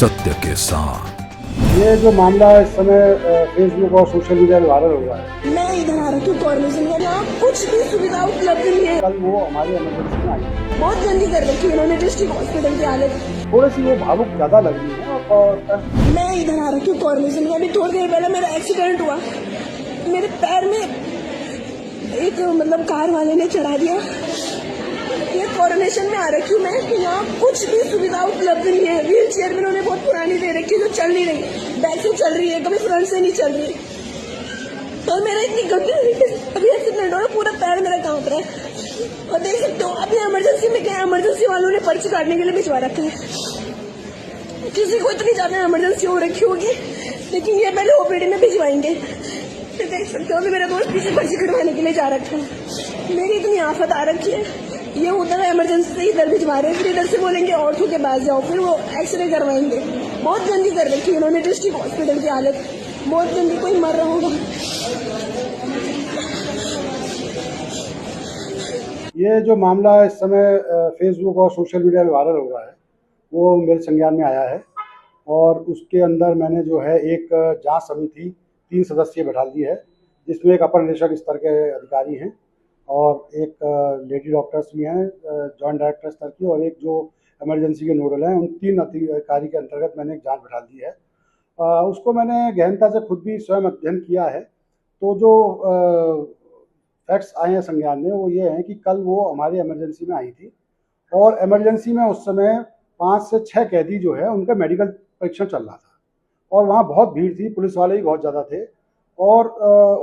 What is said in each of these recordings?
सत्य के साथ। ये जो मामला इस समय फेसबुक और सोशल मीडिया में वायरल हो रहा है, मैं इधर आ रखी हूँ कॉर्पोरेशन में, यहाँ कुछ भी सुविधा उपलब्ध नहीं है। कल वो हमारी इमरजेंसी में आई। बहुत गंदी कर रखी है उन्होंने डिस्ट्रिक्ट हॉस्पिटल की हालत। थोड़ी सी वो भावुक ज्यादा लग रही है और मैं इधर आ रखी हूँ कॉर्पोरेशन में, अभी थोड़ी देर पहले मेरा एक्सीडेंट हुआ, मेरे पैर में एक कार वाले ने चढ़ा दिया। ये कोरोनेशन में आ रखी हूँ मैं कि यहाँ कुछ भी सुविधा उपलब्ध नहीं है। व्हील चेयर में उन्होंने बहुत पुरानी दे रखी है जो चल नहीं रही, बैक से चल रही है, कभी फ्रंट से नहीं चल रही। और मेरा इतनी गंदी अभी एक्सीडेंट हो रहा, पूरा पैर मेरा कांप रहा है। और देख सकते हो अभी इमरजेंसी में क्या, इमरजेंसी वालों ने पर्ची काटने के लिए भिजवा रखा है। किसी को इतनी ज्यादा इमरजेंसी हो रखी होगी, लेकिन ये पहले ओपीडी में भिजवाएंगे। फिर देख सकते हो अभी मेरा दोस्त किसी पर्ची कटवाने के लिए जा रखा है। मेरी इतनी आफत आ रखी है, ये उधर इमरजेंसी से इधर भिजवा रहे हैं, फिर इधर से बोलेंगे ऑर्थो के पास जाओ, फिर वो एक्सरे करवाएंगे। बहुत गंदी कर रखी है उन्होंने डिस्ट्रिक्ट हॉस्पिटल की हालत, बहुत गंदी। कोई मर रहा होगा। ये जो मामला इस समय फेसबुक और सोशल मीडिया में वायरल हो रहा है, वो मेरे संज्ञान में आया है और उसके अंदर मैंने जो है एक जांच समिति 3 सदस्यीय बैठा दी है, जिसमें एक अपर निदेशक स्तर के अधिकारी हैं और एक लेडी डॉक्टर्स भी हैं जॉइंट डायरेक्टर स्तर की, और एक जो इमरजेंसी के नोडल हैं। उन 3 अधिकारी के अंतर्गत मैंने एक जांच बैठा दी है। उसको मैंने गहनता से खुद भी स्वयं अध्ययन किया है। तो जो फैक्ट्स आए हैं संज्ञान में वो ये हैं कि कल वो हमारी इमरजेंसी में आई थी और इमरजेंसी में उस समय 5 से 6 कैदी जो है उनका मेडिकल परीक्षण चल रहा था और वहाँ बहुत भीड़ थी, पुलिस वाले भी बहुत ज़्यादा थे और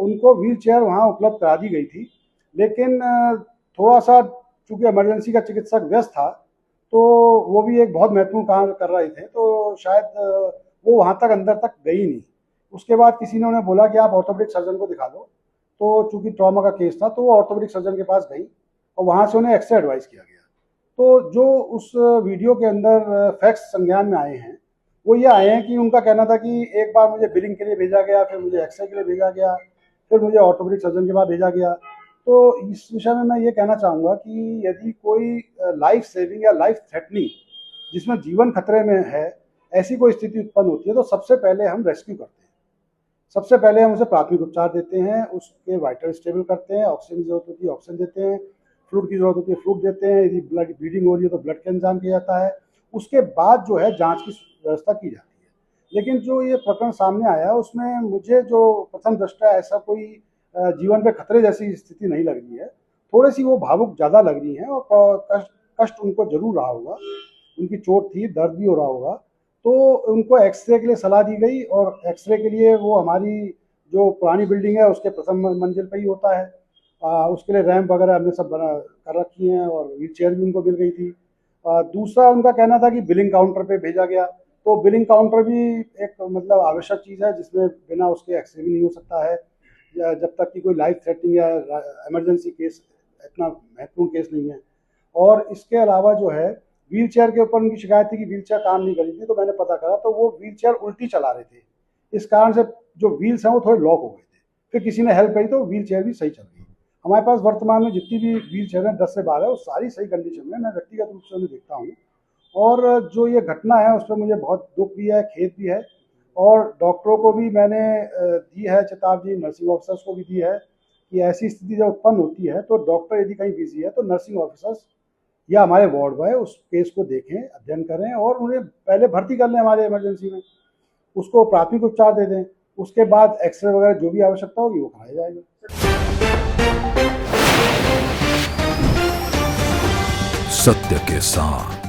उनको व्हील चेयर वहाँ उपलब्ध करा दी गई थी। लेकिन थोड़ा सा चूँकि इमरजेंसी का चिकित्सक व्यस्त था तो वो भी एक बहुत महत्वपूर्ण काम कर रहे थे, तो शायद वो वहाँ तक अंदर तक गई नहीं। उसके बाद किसी ने उन्हें बोला कि आप ऑर्थोपेडिक सर्जन को दिखा दो, तो चूँकि ट्रॉमा का केस था तो वो ऑर्थोपेडिक सर्जन के पास गई और वहाँ से उन्हें एक्सरे एडवाइस किया गया। तो जो उस वीडियो के अंदर फैक्ट्स संज्ञान में आए हैं वो ये आए हैं कि उनका कहना था कि एक बार मुझे बिलिंग के लिए भेजा गया, फिर मुझे एक्सरे के लिए भेजा गया, फिर मुझे ऑर्थोपेडिक सर्जन के पास भेजा गया। तो इस विषय में मैं ये कहना चाहूँगा कि यदि कोई लाइफ सेविंग या लाइफ थ्रेटनिंग जिसमें जीवन खतरे में है, ऐसी कोई स्थिति उत्पन्न होती है तो सबसे पहले हम रेस्क्यू करते हैं। सबसे पहले हम उसे प्राथमिक उपचार देते हैं, उसके वाइटल स्टेबल करते हैं, ऑक्सीजन की जरूरत होती है ऑक्सीजन देते हैं, फ्लूइड की जरूरत होती है फ्लूइड देते हैं, यदि ब्लड ब्लीडिंग हो रही है तो ब्लड का इंतजाम किया जाता है। उसके बाद जो है जांच की व्यवस्था की जाती है। लेकिन जो ये प्रकरण सामने आया उसमें मुझे जो प्रथम दृष्टया ऐसा कोई जीवन पे खतरे जैसी स्थिति नहीं लग रही है। थोड़ी सी वो भावुक ज़्यादा लग रही हैं और कष्ट उनको जरूर रहा होगा, उनकी चोट थी, दर्द भी हो रहा होगा। तो उनको एक्सरे के लिए सलाह दी गई और एक्सरे के लिए वो हमारी जो पुरानी बिल्डिंग है उसके प्रथम मंजिल पर ही होता है। उसके लिए रैंप वगैरह हमने सब बना कर रखी हैं और व्हील चेयर भी उनको मिल गई थी। दूसरा उनका कहना था कि बिलिंग काउंटर पे भेजा गया, तो बिलिंग काउंटर भी एक आवश्यक चीज़ है जिसमें बिना उसके एक्सरे भी नहीं हो सकता है जब तक कि कोई लाइफ थ्रेटनिंग या इमरजेंसी केस, इतना महत्वपूर्ण केस नहीं है। और इसके अलावा जो है व्हील चेयर के ऊपर उनकी शिकायत थी कि व्हील चेयर काम नहीं कर रही थी, तो मैंने पता करा तो वो व्हील चेयर उल्टी चला रहे थे, इस कारण से जो व्हील्स हैं वो थोड़े लॉक हो गए थे। फिर किसी ने हेल्प करी तो व्हील चेयर भी सही चल गई। हमारे पास वर्तमान में जितनी भी व्हील चेयर है 10 से 12 वो सारी सही कंडीशन में, मैं व्यक्तिगत रूप से उन्हें देखता हूँ। और जो ये घटना है उस पर मुझे बहुत दुख भी है, खेद भी है और डॉक्टरों को भी मैंने दी है चेतावनी, नर्सिंग ऑफिसर्स को भी दी है कि ऐसी स्थिति जब उत्पन्न होती है तो डॉक्टर यदि कहीं बिजी है तो नर्सिंग ऑफिसर्स या हमारे वार्ड बॉय उस केस को देखें, अध्ययन करें और उन्हें पहले भर्ती कर लें हमारे इमरजेंसी में, उसको प्राथमिक उपचार दे दें, उसके बाद एक्सरे वगैरह जो भी आवश्यकता होगी वो कराया जाएगा। सत्य के साथ।